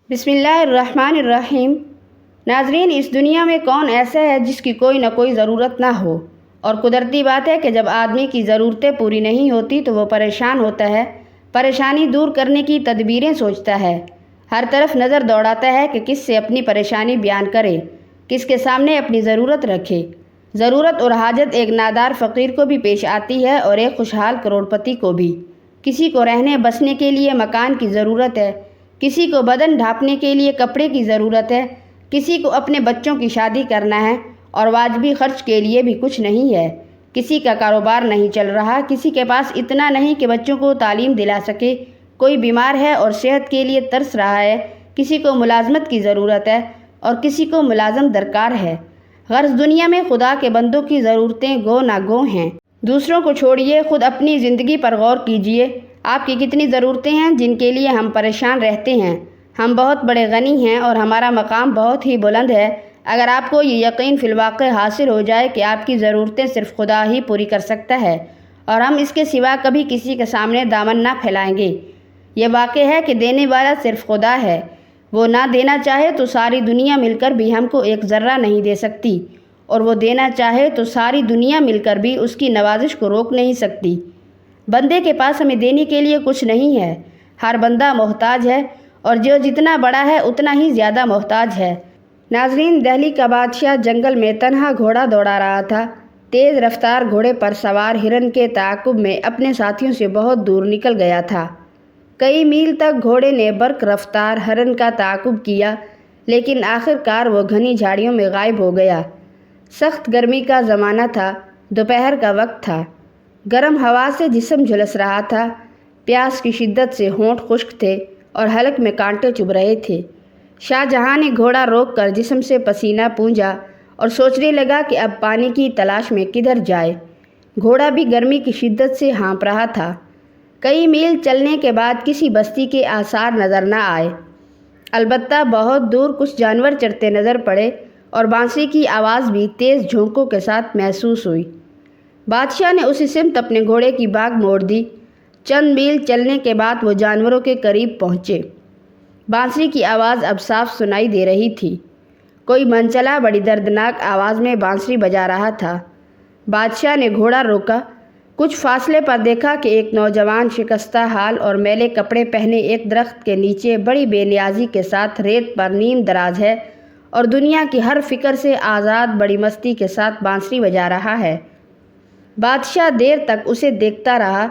بسم اللہ الرحمن الرحیم۔ ناظرین، اس دنیا میں کون ایسا ہے جس کی کوئی نہ کوئی ضرورت نہ ہو، اور قدرتی بات ہے کہ جب آدمی کی ضرورتیں پوری نہیں ہوتی تو وہ پریشان ہوتا ہے، پریشانی دور کرنے کی تدبیریں سوچتا ہے، ہر طرف نظر دوڑاتا ہے کہ کس سے اپنی پریشانی بیان کرے، کس کے سامنے اپنی ضرورت رکھے۔ ضرورت اور حاجت ایک نادار فقیر کو بھی پیش آتی ہے اور ایک خوشحال کروڑپتی کو بھی۔ کسی کو رہنے بسنے کے لیے مکان کی ضرورت ہے، کسی کو بدن ڈھانپنے کے لیے کپڑے کی ضرورت ہے، کسی کو اپنے بچوں کی شادی کرنا ہے اور واجبی خرچ کے لیے بھی کچھ نہیں ہے، کسی کا کاروبار نہیں چل رہا، کسی کے پاس اتنا نہیں کہ بچوں کو تعلیم دلا سکے، کوئی بیمار ہے اور صحت کے لیے ترس رہا ہے، کسی کو ملازمت کی ضرورت ہے اور کسی کو ملازم درکار ہے۔ غرض دنیا میں خدا کے بندوں کی ضرورتیں گو نہ گو ہیں۔ دوسروں کو چھوڑیے، خود اپنی زندگی پر غور کیجیے۔ آپ کی کتنی ضرورتیں ہیں جن کے لیے ہم پریشان رہتے ہیں؟ ہم بہت بڑے غنی ہیں اور ہمارا مقام بہت ہی بلند ہے۔ اگر آپ کو یہ یقین فی الواقع حاصل ہو جائے کہ آپ کی ضرورتیں صرف خدا ہی پوری کر سکتا ہے اور ہم اس کے سوا کبھی کسی کے سامنے دامن نہ پھیلائیں گے۔ یہ واقع ہے کہ دینے والا صرف خدا ہے۔ وہ نہ دینا چاہے تو ساری دنیا مل کر بھی ہم کو ایک ذرہ نہیں دے سکتی، اور وہ دینا چاہے تو ساری دنیا مل کر بھی اس کی نوازش کو روک نہیں سکتی۔ بندے کے پاس ہمیں دینے کے لیے کچھ نہیں ہے۔ ہر بندہ محتاج ہے، اور جو جتنا بڑا ہے اتنا ہی زیادہ محتاج ہے۔ ناظرین، دہلی کا بادشاہ جنگل میں تنہا گھوڑا دوڑا رہا تھا۔ تیز رفتار گھوڑے پر سوار ہرن کے تعاقب میں اپنے ساتھیوں سے بہت دور نکل گیا تھا۔ کئی میل تک گھوڑے نے برق رفتار ہرن کا تعاقب کیا، لیکن آخر کار وہ گھنی جھاڑیوں میں غائب ہو گیا۔ سخت گرمی کا زمانہ تھا، دوپہر کا وقت تھا۔ گرم ہوا سے جسم جھلس رہا تھا، پیاس کی شدت سے ہونٹ خشک تھے اور حلق میں کانٹے چبھ رہے تھے۔ شاہ جہاں نے گھوڑا روک کر جسم سے پسینہ پونجا اور سوچنے لگا کہ اب پانی کی تلاش میں کدھر جائے۔ گھوڑا بھی گرمی کی شدت سے ہانپ رہا تھا۔ کئی میل چلنے کے بعد کسی بستی کے آثار نظر نہ آئے، البتہ بہت دور کچھ جانور چرتے نظر پڑے اور بانسری کی آواز بھی تیز جھونکوں کے ساتھ محسوس ہوئی۔ بادشاہ نے اسی سمت اپنے گھوڑے کی باگ موڑ دی۔ چند میل چلنے کے بعد وہ جانوروں کے قریب پہنچے۔ بانسری کی آواز اب صاف سنائی دے رہی تھی۔ کوئی منچلا بڑی دردناک آواز میں بانسری بجا رہا تھا۔ بادشاہ نے گھوڑا روکا۔ کچھ فاصلے پر دیکھا کہ ایک نوجوان شکستہ حال اور میلے کپڑے پہنے ایک درخت کے نیچے بڑی بے نیازی کے ساتھ ریت پر نیم دراز ہے اور دنیا کی ہر فکر سے آزاد بڑی مستی کے ساتھ بانسری بجا رہا ہے۔ بادشاہ دیر تک اسے دیکھتا رہا۔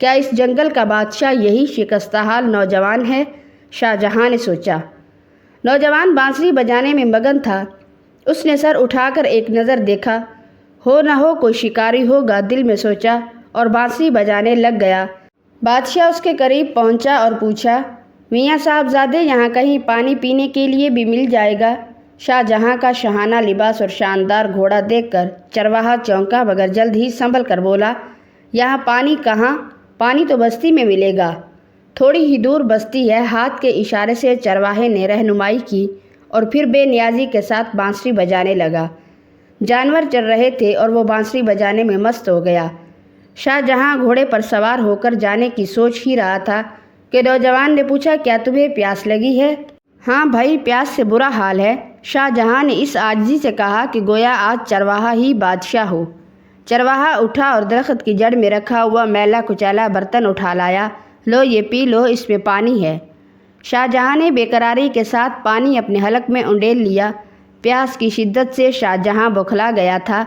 کیا اس جنگل کا بادشاہ یہی شکستہ حال نوجوان ہے؟ شاہ جہاں نے سوچا۔ نوجوان بانسری بجانے میں مگن تھا۔ اس نے سر اٹھا کر ایک نظر دیکھا۔ ہو نہ ہو کوئی شکاری ہوگا، دل میں سوچا، اور بانسری بجانے لگ گیا۔ بادشاہ اس کے قریب پہنچا اور پوچھا، میاں صاحبزادے، یہاں کہیں پانی پینے کے لیے بھی مل جائے گا؟ شاہ جہاں کا شاہانہ لباس اور شاندار گھوڑا دیکھ کر چرواہا چونکا، مگر جلد ہی سنبھل کر بولا، یہاں پانی کہاں؟ پانی تو بستی میں ملے گا۔ تھوڑی ہی دور بستی ہے۔ ہاتھ کے اشارے سے چرواہے نے رہنمائی کی اور پھر بے نیازی کے ساتھ بانسری بجانے لگا۔ جانور چر رہے تھے اور وہ بانسری بجانے میں مست ہو گیا۔ شاہ جہاں گھوڑے پر سوار ہو کر جانے کی سوچ ہی رہا تھا کہ نوجوان نے پوچھا، کیا تمہیں پیاس لگی ہے؟ ہاں بھائی، پیاس سے برا حال ہے، شاہ جہاں نے اس عاجزی سے کہا کہ گویا آج چرواہا ہی بادشاہ ہو۔ چرواہا اٹھا اور درخت کی جڑ میں رکھا ہوا میلا کچیلا برتن اٹھا لایا۔ لو، یہ پی لو، اس میں پانی ہے۔ شاہ جہاں نے بے قراری کے ساتھ پانی اپنے حلق میں انڈیل لیا۔ پیاس کی شدت سے شاہ جہاں بوکھلا گیا تھا۔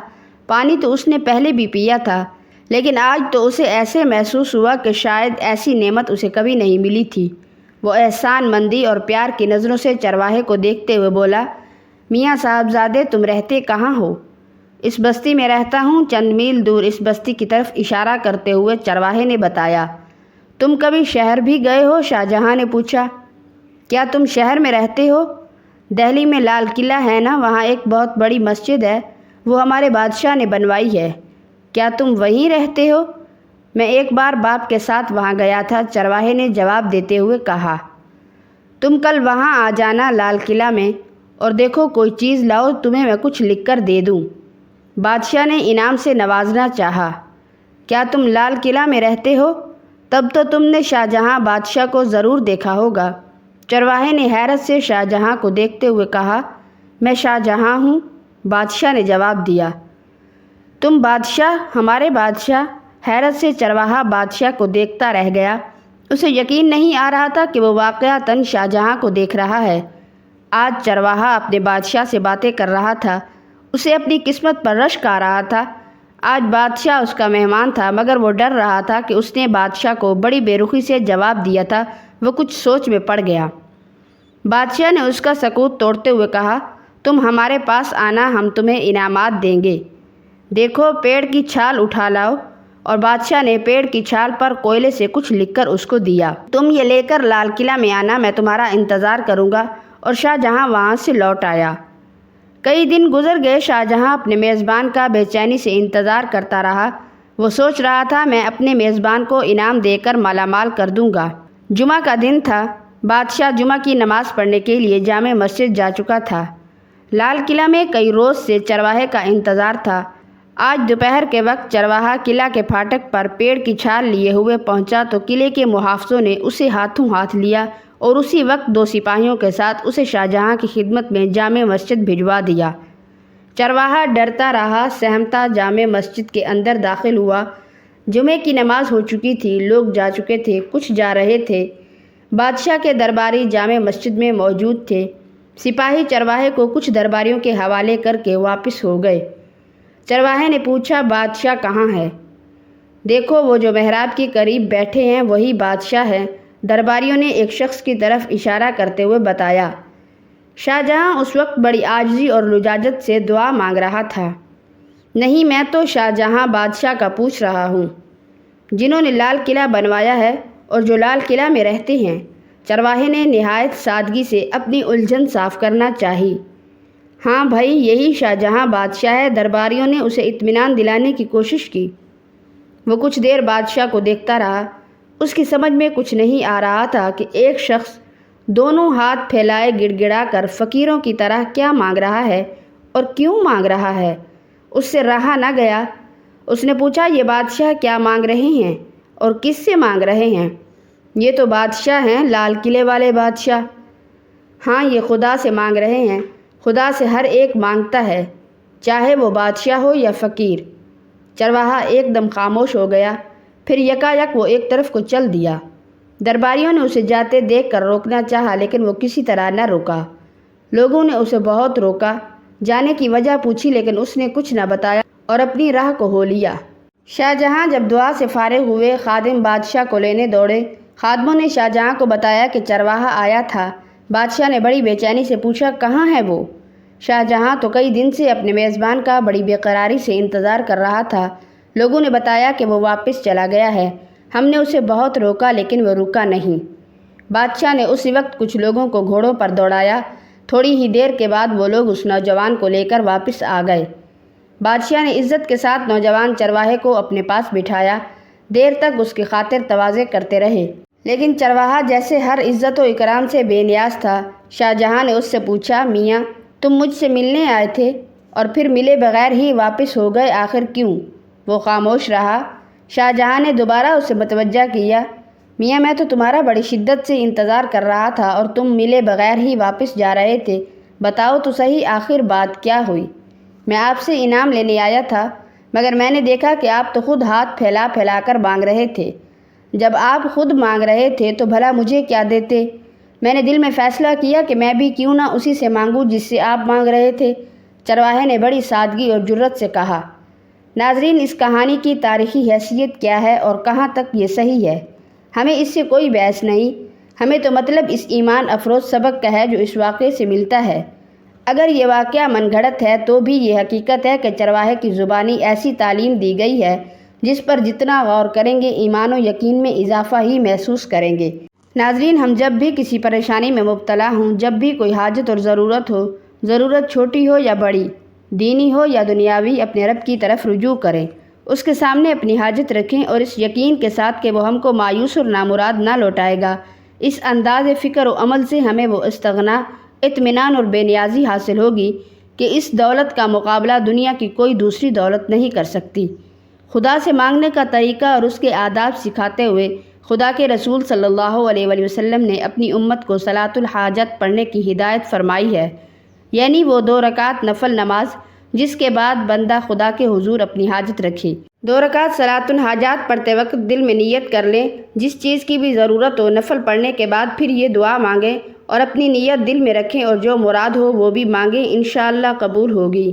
پانی تو اس نے پہلے بھی پیا تھا، لیکن آج تو اسے ایسے محسوس ہوا کہ شاید ایسی نعمت اسے کبھی نہیں ملی تھی۔ وہ احسان مندی اور پیار کی نظروں سے چرواہے کو دیکھتے ہوئے بولا، میاں صاحبزادے، تم رہتے کہاں ہو؟ اس بستی میں رہتا ہوں، چند میل دور اس بستی کی طرف اشارہ کرتے ہوئے چرواہے نے بتایا۔ تم کبھی شہر بھی گئے ہو؟ شاہ جہاں نے پوچھا۔ کیا تم شہر میں رہتے ہو؟ دہلی میں لال قلعہ ہے نا، وہاں ایک بہت بڑی مسجد ہے، وہ ہمارے بادشاہ نے بنوائی ہے۔ کیا تم وہیں رہتے ہو؟ میں ایک بار باپ کے ساتھ وہاں گیا تھا، چرواہے نے جواب دیتے ہوئے کہا۔ تم کل وہاں آ جانا لال قلعہ میں، اور دیکھو کوئی چیز لاؤ، تمہیں میں کچھ لکھ کر دے دوں۔ بادشاہ نے انعام سے نوازنا چاہا۔ کیا تم لال قلعہ میں رہتے ہو؟ تب تو تم نے شاہ جہاں بادشاہ کو ضرور دیکھا ہوگا۔ چرواہے نے حیرت سے شاہ جہاں کو دیکھتے ہوئے کہا، میں شاہ جہاں ہوں۔ بادشاہ نے جواب دیا، تم بادشاہ، ہمارے بادشاہ؟ حیرت سے چرواہا بادشاہ کو دیکھتا رہ گیا۔ اسے یقین نہیں آ رہا تھا کہ وہ واقعتاً شاہ جہاں کو دیکھ رہا ہے۔ آج چرواہا اپنے بادشاہ سے باتیں کر رہا تھا۔ اسے اپنی قسمت پر رشک آ رہا تھا۔ آج بادشاہ اس کا مہمان تھا، مگر وہ ڈر رہا تھا کہ اس نے بادشاہ کو بڑی بے رخی سے جواب دیا تھا۔ وہ کچھ سوچ میں پڑ گیا۔ بادشاہ نے اس کا سکوت توڑتے ہوئے کہا، تم ہمارے پاس آنا، ہم تمہیں انعامات دیں گے۔ دیکھو، پیڑ کی چھال اٹھا لاؤ۔ اور بادشاہ نے پیڑ کی چھال پر کوئلے سے کچھ لکھ کر اس کو دیا۔ تم یہ لے کر لال قلعہ میں آنا، میں تمہارا انتظار کروں گا۔ اور شاہ جہاں وہاں سے لوٹ آیا۔ کئی دن گزر گئے۔ شاہ جہاں اپنے میزبان کا بے چینی سے انتظار کرتا رہا۔ وہ سوچ رہا تھا، میں اپنے میزبان کو انعام دے کر مالا مال کر دوں گا۔ جمعہ کا دن تھا۔ بادشاہ جمعہ کی نماز پڑھنے کے لیے جامع مسجد جا چکا تھا۔ لال قلعہ میں کئی روز سے چرواہے کا انتظار تھا۔ آج دوپہر کے وقت چرواہا قلعہ کے پھاٹک پر پیڑ کی چھال لیے ہوئے پہنچا تو قلعے کے محافظوں نے اسے ہاتھوں ہاتھ لیا اور اسی وقت 2 سپاہیوں کے ساتھ اسے شاہ جہاں کی خدمت میں جامع مسجد بھجوا دیا۔ چرواہا ڈرتا رہا، سہمتا جامع مسجد کے اندر داخل ہوا۔ جمعے کی نماز ہو چکی تھی، لوگ جا چکے تھے، کچھ جا رہے تھے۔ بادشاہ کے درباری جامع مسجد میں موجود تھے۔ سپاہی چرواہے کو کچھ درباریوں کے حوالے کر کے واپس ہو گئے۔ چرواہے نے پوچھا، بادشاہ کہاں ہے؟ دیکھو، وہ جو محراب کے قریب بیٹھے ہیں وہی بادشاہ ہیں۔ درباریوں نے ایک شخص کی طرف اشارہ کرتے ہوئے بتایا۔ شاہ جہاں اس وقت بڑی عاجزی اور لجاجت سے دعا مانگ رہا تھا۔ نہیں، میں تو شاہ جہاں بادشاہ کا پوچھ رہا ہوں، جنہوں نے لال قلعہ بنوایا ہے اور جو لال قلعہ میں رہتے ہیں۔ چرواہے نے نہایت سادگی سے اپنی الجھن صاف کرنا چاہی۔ ہاں بھائی، یہی شاہ جہاں بادشاہ ہے۔ درباریوں نے اسے اطمینان دلانے کی کوشش کی۔ وہ کچھ دیر بادشاہ کو دیکھتا رہا۔ اس کی سمجھ میں کچھ نہیں آ رہا تھا کہ ایک شخص دونوں ہاتھ پھیلائے گڑ گڑا کر فقیروں کی طرح کیا مانگ رہا ہے اور کیوں مانگ رہا ہے۔ اس سے رہا نہ گیا۔ اس نے پوچھا، یہ بادشاہ کیا مانگ رہے ہیں اور کس سے مانگ رہے ہیں؟ یہ تو بادشاہ ہیں، لال قلعے والے بادشاہ۔ ہاں، یہ خدا سے مانگ رہے ہیں۔ خدا سے ہر ایک مانگتا ہے، چاہے وہ بادشاہ ہو یا فقیر۔ چرواہا ایک دم خاموش ہو گیا، پھر یکایک وہ ایک طرف کو چل دیا۔ درباریوں نے اسے جاتے دیکھ کر روکنا چاہا، لیکن وہ کسی طرح نہ رکا۔ لوگوں نے اسے بہت روکا، جانے کی وجہ پوچھی، لیکن اس نے کچھ نہ بتایا اور اپنی راہ کو ہو لیا۔ شاہ جہاں جب دعا سے فارغ ہوئے، خادم بادشاہ کو لینے دوڑے۔ خادموں نے شاہ جہاں کو بتایا کہ چرواہا آیا تھا۔ بادشاہ نے بڑی بے چینی سے پوچھا، کہاں ہے وہ؟ شاہ جہاں تو کئی دن سے اپنے میزبان کا بڑی بے قراری سے انتظار کر رہا تھا۔ لوگوں نے بتایا کہ وہ واپس چلا گیا ہے۔ ہم نے اسے بہت روکا، لیکن وہ رکا نہیں۔ بادشاہ نے اسی وقت کچھ لوگوں کو گھوڑوں پر دوڑایا۔ تھوڑی ہی دیر کے بعد وہ لوگ اس نوجوان کو لے کر واپس آ گئے۔ بادشاہ نے عزت کے ساتھ نوجوان چرواہے کو اپنے پاس بٹھایا۔ دیر تک اس کی خاطر تواضع کرتے رہے، لیکن چرواہا جیسے ہر عزت و اکرام سے بے نیاز تھا۔ شاہ جہاں نے اس سے پوچھا، میاں، تم مجھ سے ملنے آئے تھے اور پھر ملے بغیر ہی واپس ہو گئے، آخر کیوں؟ وہ خاموش رہا۔ شاہ جہاں نے دوبارہ اسے متوجہ کیا، میاں، میں تو تمہارا بڑی شدت سے انتظار کر رہا تھا اور تم ملے بغیر ہی واپس جا رہے تھے۔ بتاؤ تو صحیح، آخر بات کیا ہوئی؟ میں آپ سے انعام لینے آیا تھا، مگر میں نے دیکھا کہ آپ تو خود ہاتھ پھیلا پھیلا کر مانگ رہے تھے۔ جب آپ خود مانگ رہے تھے تو بھلا مجھے کیا دیتے؟ میں نے دل میں فیصلہ کیا کہ میں بھی کیوں نہ اسی سے مانگوں جس سے آپ مانگ رہے تھے۔ چرواہے نے بڑی سادگی اور جرأت سے کہا۔ ناظرین، اس کہانی کی تاریخی حیثیت کیا ہے اور کہاں تک یہ صحیح ہے، ہمیں اس سے کوئی بحث نہیں۔ ہمیں تو مطلب اس ایمان افروز سبق کا ہے جو اس واقعے سے ملتا ہے۔ اگر یہ واقعہ من گھڑت ہے تو بھی یہ حقیقت ہے کہ چرواہے کی زبانی ایسی تعلیم دی گئی ہے جس پر جتنا غور کریں گے ایمان و یقین میں اضافہ ہی محسوس کریں گے۔ ناظرین، ہم جب بھی کسی پریشانی میں مبتلا ہوں، جب بھی کوئی حاجت اور ضرورت ہو، ضرورت چھوٹی ہو یا بڑی، دینی ہو یا دنیاوی، اپنے رب کی طرف رجوع کریں، اس کے سامنے اپنی حاجت رکھیں اور اس یقین کے ساتھ کہ وہ ہم کو مایوس اور نامراد نہ لوٹائے گا۔ اس انداز فکر و عمل سے ہمیں وہ استغنا، اطمینان اور بے نیازی حاصل ہوگی کہ اس دولت کا مقابلہ دنیا کی کوئی دوسری دولت نہیں کر سکتی۔ خدا سے مانگنے کا طریقہ اور اس کے آداب سکھاتے ہوئے خدا کے رسول صلی اللہ علیہ وآلہ وسلم نے اپنی امت کو صلاۃ الحاجت پڑھنے کی ہدایت فرمائی ہے، یعنی وہ 2 رکعت نفل نماز جس کے بعد بندہ خدا کے حضور اپنی حاجت رکھے۔ 2 رکعت صلاۃ الحاجات پڑھتے وقت دل میں نیت کر لیں، جس چیز کی بھی ضرورت ہو نفل پڑھنے کے بعد پھر یہ دعا مانگیں اور اپنی نیت دل میں رکھیں اور جو مراد ہو وہ بھی مانگیں، انشاءاللہ قبول ہوگی۔